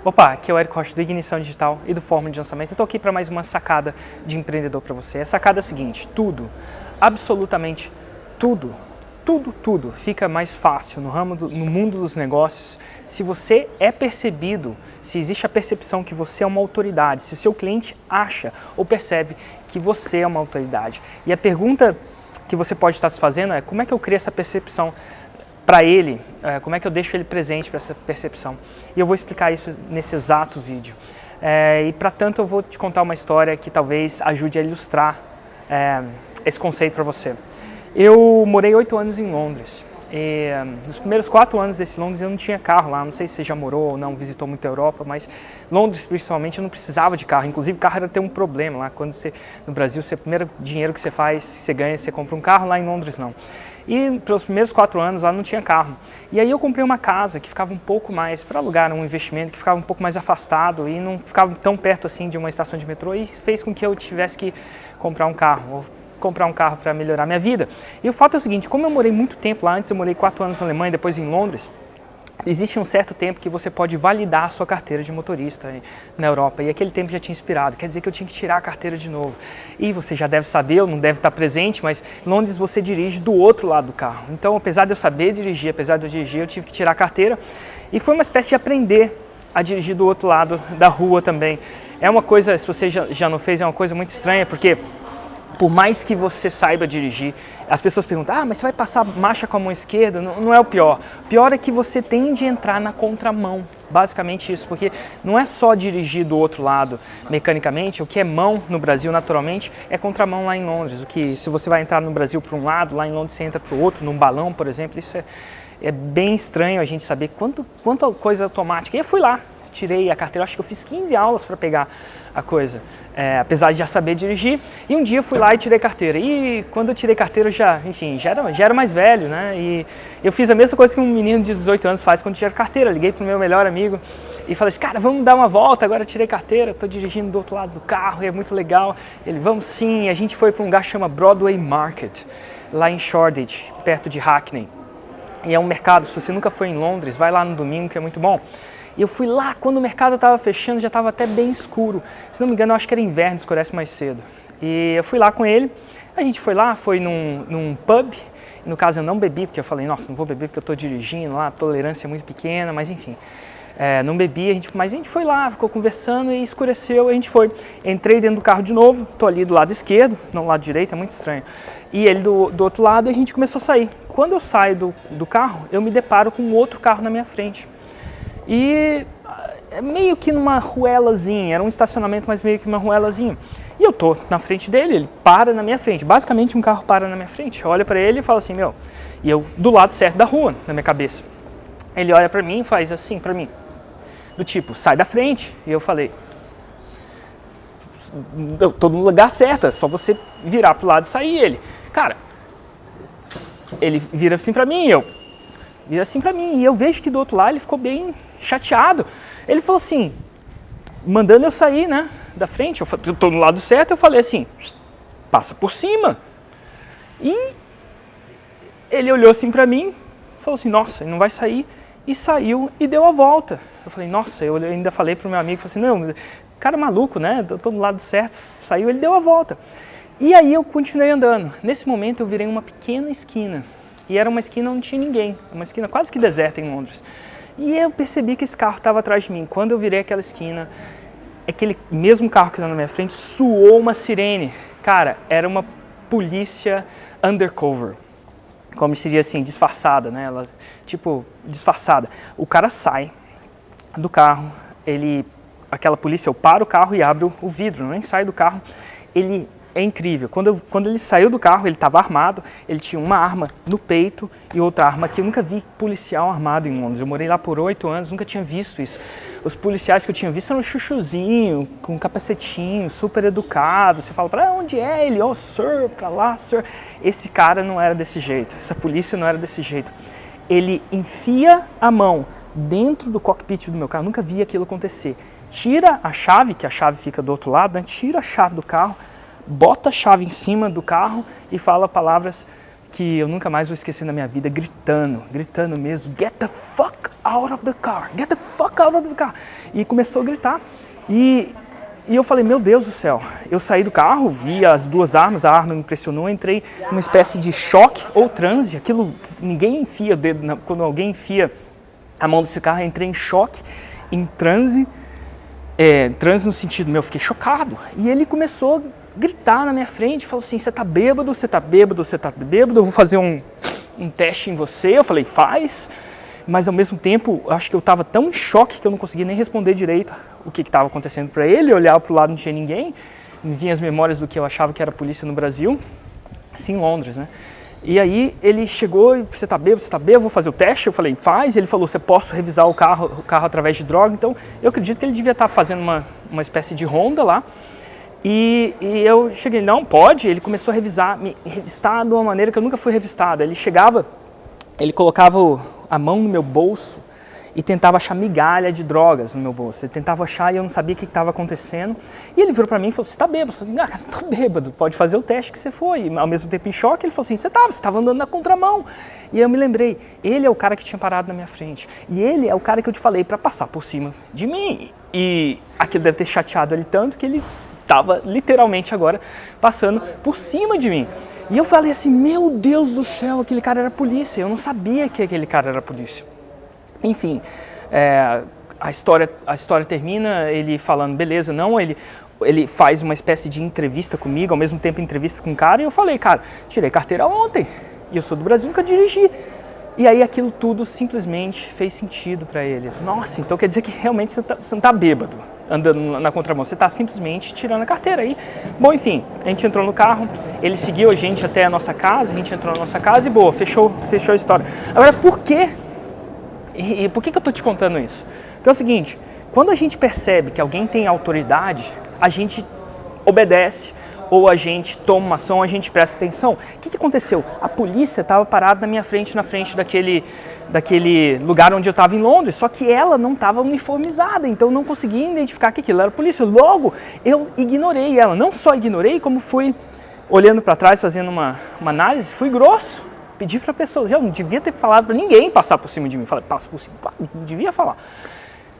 Opa, aqui é o Érico Rocha do Ignição Digital e do Fórmula de Lançamento. Eu estou aqui para mais uma sacada de empreendedor para você. A sacada é a seguinte: tudo, absolutamente tudo fica mais fácil no mundo dos negócios se você é percebido, se existe a percepção que você é uma autoridade, se seu cliente acha ou percebe que você é uma autoridade. E a pergunta que você pode estar se fazendo é: como é que eu crio essa percepção para ele, como é que eu deixo ele presente para essa percepção? E eu vou explicar isso nesse exato vídeo. E para tanto eu vou te contar uma história que talvez ajude a ilustrar esse conceito para você. Eu morei 8 anos em Londres. E nos primeiros 4 anos desse Londres eu não tinha carro lá, não sei se você já morou ou não, visitou muito a Europa, mas Londres principalmente eu não precisava de carro, inclusive carro era ter um problema lá, quando você, no Brasil, o primeiro dinheiro que você faz, você ganha, você compra um carro, lá em Londres não. E pelos primeiros 4 anos lá não tinha carro. E aí eu comprei uma casa que ficava um pouco mais, para alugar um investimento, que ficava um pouco mais afastado e não ficava tão perto assim de uma estação de metrô, e fez com que eu tivesse que comprar um carro para melhorar minha vida. E o fato é o seguinte: como eu morei muito tempo lá, antes eu morei 4 anos na Alemanha, depois em Londres, existe um certo tempo que você pode validar a sua carteira de motorista na Europa, e aquele tempo já tinha expirado, quer dizer que eu tinha que tirar a carteira de novo. E você já deve saber, ou não deve estar presente, mas em Londres você dirige do outro lado do carro. Então, apesar de eu saber dirigir, eu tive que tirar a carteira, e foi uma espécie de aprender a dirigir do outro lado da rua também. É uma coisa, se você já não fez, é uma coisa muito estranha, porque por mais que você saiba dirigir, as pessoas perguntam: mas você vai passar marcha com a mão esquerda? Não é o pior. O pior é que você tende a entrar na contramão. Basicamente isso, porque não é só dirigir do outro lado mecanicamente. O que é mão no Brasil, naturalmente, é contramão lá em Londres. O que, se você vai entrar no Brasil para um lado, lá em Londres você entra para o outro, num balão, por exemplo, isso é bem estranho a gente saber quanta coisa automática. E eu fui lá, tirei a carteira, acho que eu fiz 15 aulas para pegar a coisa, apesar de já saber dirigir, e um dia eu fui lá e tirei carteira. E quando eu tirei carteira, já era mais velho, né? E eu fiz a mesma coisa que um menino de 18 anos faz quando tira carteira. Liguei pro meu melhor amigo e falei assim: cara, vamos dar uma volta, agora eu tirei carteira, estou dirigindo do outro lado do carro, é muito legal. Ele: vamos sim. E a gente foi para um lugar que chama Broadway Market, lá em Shoreditch, perto de Hackney. E é um mercado, se você nunca foi em Londres, vai lá no domingo, que é muito bom. E eu fui lá quando o mercado estava fechando, já estava até bem escuro. Se não me engano, eu acho que era inverno, escurece mais cedo. E eu fui lá com ele, a gente foi lá, foi num pub. No caso eu não bebi, porque eu falei: nossa, não vou beber porque eu estou dirigindo lá, a tolerância é muito pequena, mas enfim. Não bebi, mas a gente foi lá, ficou conversando e escureceu, a gente foi. Entrei dentro do carro de novo, estou ali do lado esquerdo, não do lado direito, é muito estranho. E ele do outro lado, e a gente começou a sair. Quando eu saio do carro, eu me deparo com um outro carro na minha frente. E meio que numa ruelazinha, era um estacionamento, mas meio que uma ruelazinha. E eu tô na frente dele, ele para na minha frente, basicamente um carro para na minha frente. Olha para ele e fala assim: meu, e eu do lado certo da rua, na minha cabeça. Ele olha para mim e faz assim para mim, do tipo: sai da frente. E eu falei: eu tô no lugar certo, é só você virar pro lado e sair. Ele: cara, ele vira assim para mim, vira assim para mim, e eu vejo que do outro lado ele ficou bem chateado. Ele falou assim, mandando eu sair, né, da frente. Eu tô no lado certo, eu falei assim: passa por cima. E ele olhou assim pra mim, falou assim: nossa, ele não vai sair. E saiu e deu a volta. Eu falei: nossa, eu ainda falei pro meu amigo, falei assim: não, cara maluco, né, eu tô no lado certo. Saiu, ele deu a volta. E aí eu continuei andando. Nesse momento eu virei uma pequena esquina. E era uma esquina onde não tinha ninguém, uma esquina quase que deserta em Londres. E eu percebi que esse carro estava atrás de mim. Quando eu virei aquela esquina, aquele mesmo carro que estava na minha frente soou uma sirene. Cara, era uma polícia undercover, como seria assim, disfarçada, né? Ela, tipo, disfarçada. O cara sai do carro, aquela polícia, eu paro o carro e abro o vidro, nem sai do carro. Ele é incrível. Quando ele saiu do carro, ele estava armado, ele tinha uma arma no peito e outra arma que eu nunca vi policial armado em Londres. Eu morei lá por 8 anos, nunca tinha visto isso. Os policiais que eu tinha visto eram um chuchuzinho, com um capacetinho, super educado. Você fala: para onde é ele? Oh, sir, para lá, sir. Esse cara não era desse jeito, essa polícia não era desse jeito. Ele enfia a mão dentro do cockpit do meu carro, nunca vi aquilo acontecer. Tira a chave, que a chave fica do outro lado, né? Tira a chave do carro, bota a chave em cima do carro e fala palavras que eu nunca mais vou esquecer na minha vida, gritando mesmo, get the fuck out of the car, get the fuck out of the car. E começou a gritar. E eu falei, meu Deus do céu. Eu saí do carro, vi as duas armas, a arma me impressionou, entrei numa espécie de choque ou transe. Aquilo, ninguém enfia o dedo, quando alguém enfia a mão desse carro, eu entrei em choque, em transe. Transe no sentido, eu fiquei chocado. E ele começou a gritar na minha frente, falou assim, você tá bêbado, você tá bêbado, você tá bêbado, eu vou fazer um teste em você. Eu falei, faz. Mas ao mesmo tempo, acho que eu estava tão em choque que eu não conseguia nem responder direito o que estava acontecendo para ele. Eu olhava para o lado, não tinha ninguém. Me vinham as memórias do que eu achava que era a polícia no Brasil, assim em Londres, né? E aí ele chegou, você tá bêbado, eu vou fazer o teste. Eu falei, faz. Ele falou, você posso revisar o carro através de droga. Então eu acredito que ele devia estar fazendo uma espécie de ronda lá. E eu cheguei, não, pode. Ele começou a me revistar de uma maneira que eu nunca fui revistada. Ele chegava, ele colocava a mão no meu bolso e tentava achar migalha de drogas no meu bolso. Ele tentava achar e eu não sabia o que estava acontecendo. E ele virou para mim e falou, você está bêbado? Eu falei, cara, não estou bêbado, pode fazer o teste que você foi. E ao mesmo tempo em choque, ele falou assim, você estava andando na contramão. E eu me lembrei, ele é o cara que tinha parado na minha frente. E ele é o cara que eu te falei para passar por cima de mim. E aquilo deve ter chateado ele tanto que ele estava literalmente agora passando por cima de mim. E eu falei assim, meu Deus do céu, aquele cara era polícia. Eu não sabia que aquele cara era polícia. Enfim, a história termina ele falando, beleza, não, ele faz uma espécie de entrevista comigo, ao mesmo tempo entrevista com o cara, e eu falei, cara, tirei carteira ontem, e eu sou do Brasil, nunca dirigi. E aí aquilo tudo simplesmente fez sentido para ele. Nossa, então quer dizer que realmente você não está bêbado andando na contramão, você está simplesmente tirando a carteira aí. Bom, enfim, a gente entrou no carro, ele seguiu a gente até a nossa casa, a gente entrou na nossa casa e boa, fechou a história. Agora, por quê? E por que eu estou te contando isso? Porque é o seguinte, quando a gente percebe que alguém tem autoridade, a gente obedece, ou a gente toma uma ação, a gente presta atenção. O que aconteceu? A polícia estava parada na frente daquele lugar onde eu estava em Londres, só que ela não estava uniformizada, então eu não conseguia identificar que aquilo era a polícia. Logo, eu ignorei ela. Não só ignorei, como fui olhando para trás, fazendo uma análise, fui grosso. Pedi para a pessoa, eu não devia ter falado para ninguém passar por cima de mim. Falei, passa por cima, não devia falar.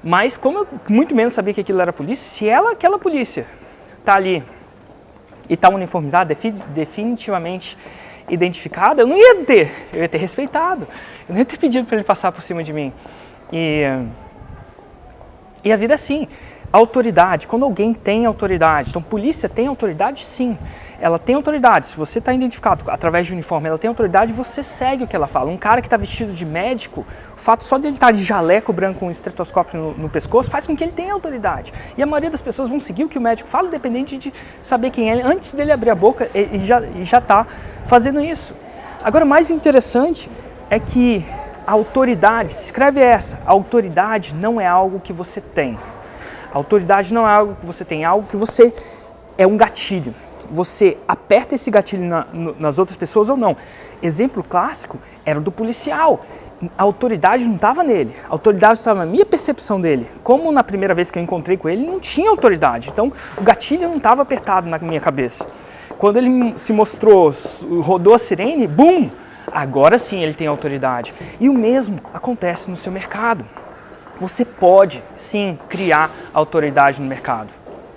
Mas como eu muito menos sabia que aquilo era a polícia, se aquela polícia está ali e está uniformizada, definitivamente identificada, eu ia ter respeitado, eu não ia ter pedido para ele passar por cima de mim. E a vida é assim, autoridade, quando alguém tem autoridade, então polícia tem autoridade sim, ela tem autoridade, se você está identificado através de uniforme, ela tem autoridade, você segue o que ela fala. Um cara que está vestido de médico, o fato só de ele estar de jaleco branco com um estetoscópio no pescoço faz com que ele tenha autoridade. E a maioria das pessoas vão seguir o que o médico fala, independente de saber quem é, antes dele abrir a boca e já está fazendo isso. Agora, o mais interessante é que a autoridade, se escreve essa, a autoridade não é algo que você tem. A autoridade não é algo que você tem, é algo que você é um gatilho. Você aperta esse gatilho nas outras pessoas ou não. Exemplo clássico era o do policial. A autoridade não estava nele, a autoridade estava na minha percepção dele. Como na primeira vez que eu encontrei com ele, não tinha autoridade. Então o gatilho não estava apertado na minha cabeça. Quando ele se mostrou, rodou a sirene, bum! Agora sim ele tem autoridade. E o mesmo acontece no seu mercado. Você pode sim criar autoridade no mercado.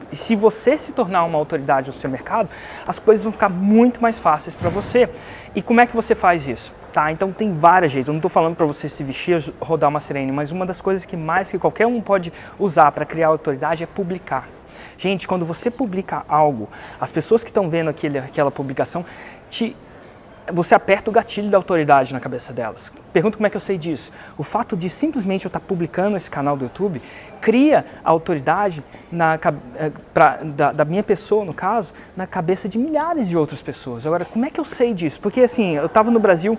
E se você se tornar uma autoridade no seu mercado, as coisas vão ficar muito mais fáceis para você. E como é que você faz isso? Tá? Então tem várias jeitos. Eu não estou falando para você se vestir, rodar uma sirene, mas uma das coisas que qualquer um pode usar para criar autoridade é publicar. Gente, quando você publica algo, as pessoas que estão vendo aquela publicação, você aperta o gatilho da autoridade na cabeça delas. Pergunta como é que eu sei disso. O fato de simplesmente eu estar publicando esse canal do YouTube cria a autoridade da minha pessoa, no caso, na cabeça de milhares de outras pessoas. Agora, como é que eu sei disso? Porque assim, eu estava no Brasil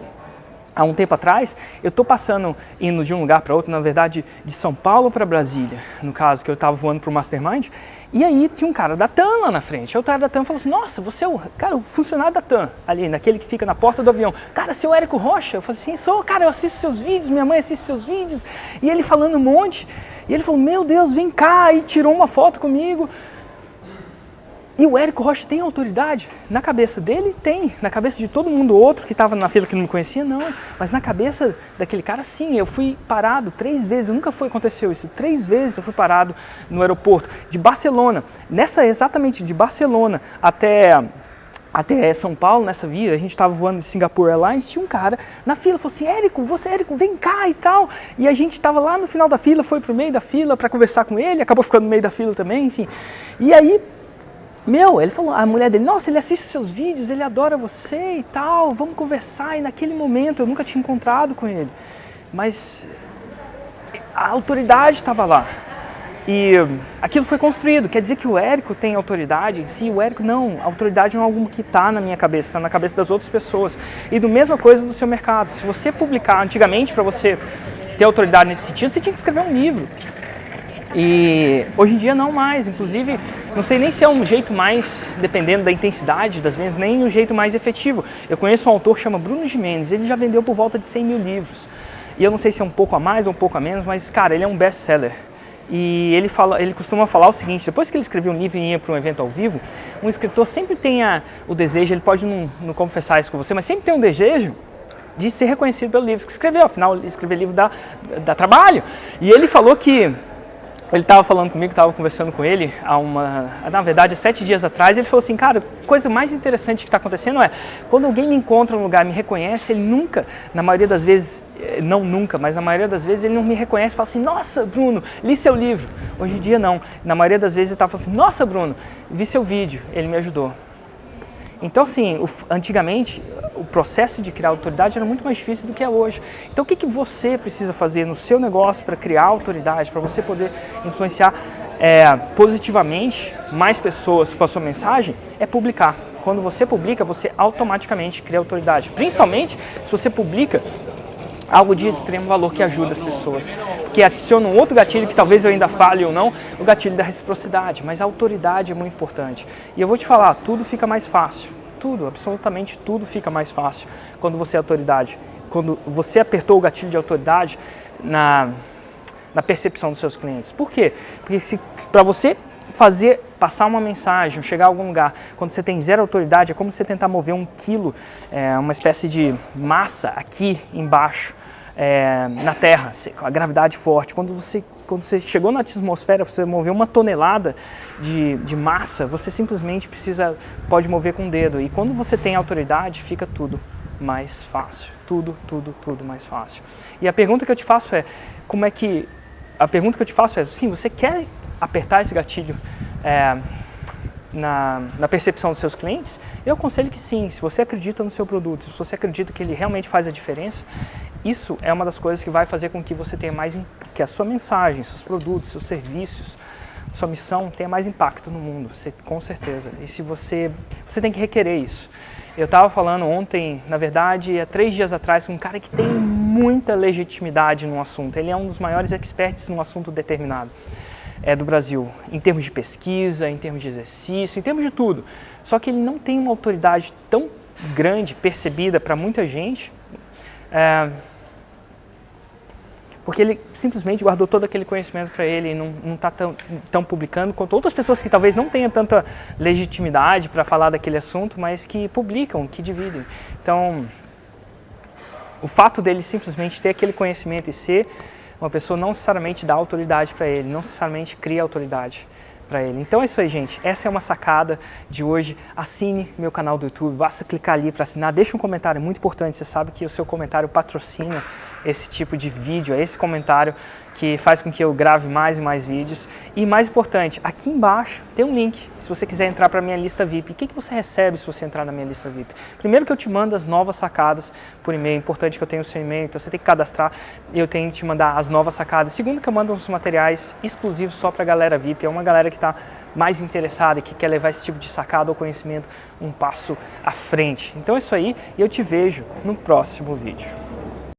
há um tempo atrás, eu estou indo de um lugar para outro, na verdade, de São Paulo para Brasília, no caso, que eu estava voando para o Mastermind, e aí tinha um cara da TAM lá na frente. Aí o cara da TAM falou assim, nossa, você é o funcionário da TAM, ali, naquele que fica na porta do avião. Cara, você é o Érico Rocha? Eu falei assim, sou, cara, eu assisto seus vídeos, minha mãe assiste seus vídeos, e ele falando um monte, e ele falou, meu Deus, vem cá, e tirou uma foto comigo. E o Érico Rocha tem autoridade? Na cabeça dele, tem. Na cabeça de todo mundo outro que estava na fila que não me conhecia, não. Mas na cabeça daquele cara, sim. Eu fui parado 3 vezes, nunca aconteceu isso. 3 vezes eu fui parado no aeroporto de Barcelona. Exatamente de Barcelona até São Paulo, nessa via, a gente estava voando de Singapore Airlines, tinha um cara na fila, falou assim, Érico, vem cá e tal. E a gente estava lá no final da fila, foi pro meio da fila para conversar com ele, acabou ficando no meio da fila também, enfim. E aí, ele falou, a mulher dele, nossa, ele assiste seus vídeos, ele adora você e tal, vamos conversar. E naquele momento, eu nunca tinha encontrado com ele, mas a autoridade estava lá. E aquilo foi construído, quer dizer que o Érico tem autoridade em si? O Érico não, a autoridade não é algo que está na minha cabeça, está na cabeça das outras pessoas. E do mesma coisa do seu mercado, se você publicar, antigamente para você ter autoridade nesse sentido, você tinha que escrever um livro. E hoje em dia não mais, inclusive, não sei nem se é um jeito mais, dependendo da intensidade das vendas, nem um jeito mais efetivo. Eu conheço um autor que chama Bruno Gimenez, ele já vendeu por volta de 100 mil livros. E eu não sei se é um pouco a mais ou um pouco a menos, mas cara, ele é um best-seller. E ele costuma falar o seguinte, depois que ele escreveu um livro e ia para um evento ao vivo, um escritor sempre tem o desejo, ele pode não confessar isso com você, mas sempre tem um desejo de ser reconhecido pelo livro que escreveu, afinal, escrever livro dá trabalho. E ele falou que ele estava falando comigo, estava conversando com ele na verdade, há 7 dias atrás, ele falou assim, cara, a coisa mais interessante que está acontecendo é, quando alguém me encontra num lugar, me reconhece, ele nunca, na maioria das vezes, não nunca, mas na maioria das vezes ele não me reconhece, fala assim, nossa, Bruno, li seu livro. Hoje em dia não, na maioria das vezes ele estava falando assim, nossa, Bruno, vi seu vídeo, ele me ajudou. Então, assim, antigamente, o processo de criar autoridade era muito mais difícil do que é hoje. Então, o que você precisa fazer no seu negócio para criar autoridade, para você poder influenciar positivamente mais pessoas com a sua mensagem? É publicar. Quando você publica, você automaticamente cria autoridade. Principalmente se você publica algo de extremo valor que ajuda as pessoas, que adiciona um outro gatilho que talvez eu ainda fale ou não, o gatilho da reciprocidade, mas a autoridade é muito importante. E eu vou te falar, tudo fica mais fácil, tudo, absolutamente tudo fica mais fácil quando você é autoridade. Quando você apertou o gatilho de autoridade na percepção dos seus clientes. Por quê? Porque para você passar uma mensagem, chegar a algum lugar, quando você tem 0 autoridade, é como você tentar mover 1 quilo, uma espécie de massa aqui embaixo, na Terra, com a gravidade forte. Quando você chegou na atmosfera, você moveu 1 tonelada de massa, você simplesmente pode mover com o dedo. E quando você tem autoridade, fica tudo mais fácil. Tudo mais fácil. E a pergunta que eu te faço é, sim, você quer apertar esse gatilho na percepção dos seus clientes? Eu aconselho que sim, se você acredita no seu produto, se você acredita que ele realmente faz a diferença, isso é uma das coisas que vai fazer com que você tenha que a sua mensagem, seus produtos, seus serviços, sua missão tenha mais impacto no mundo, com certeza. E se você tem que requerer isso. Eu estava falando ontem, na verdade, há 3 dias atrás, com um cara que tem muita legitimidade no assunto. Ele é um dos maiores experts num assunto determinado do Brasil, em termos de pesquisa, em termos de exercício, em termos de tudo. Só que ele não tem uma autoridade tão grande, percebida para muita gente, porque ele simplesmente guardou todo aquele conhecimento para ele e não está tão publicando quanto outras pessoas que talvez não tenham tanta legitimidade para falar daquele assunto, mas que publicam, que dividem. Então, o fato dele simplesmente ter aquele conhecimento e ser uma pessoa não necessariamente dá autoridade para ele, não necessariamente cria autoridade para ele. Então é isso aí, gente. Essa é uma sacada de hoje. Assine meu canal do YouTube, basta clicar ali para assinar. Deixa um comentário, muito importante. Você sabe que o seu comentário patrocina esse tipo de vídeo, é esse comentário que faz com que eu grave mais e mais vídeos. E mais importante, aqui embaixo tem um link, se você quiser entrar para a minha lista VIP. O que você recebe se você entrar na minha lista VIP? Primeiro que eu te mando as novas sacadas por e-mail, é importante que eu tenha o seu e-mail, então você tem que cadastrar e eu tenho que te mandar as novas sacadas. Segundo que eu mando uns materiais exclusivos só para a galera VIP, é uma galera que está mais interessada e que quer levar esse tipo de sacada ou conhecimento um passo à frente. Então é isso aí e eu te vejo no próximo vídeo.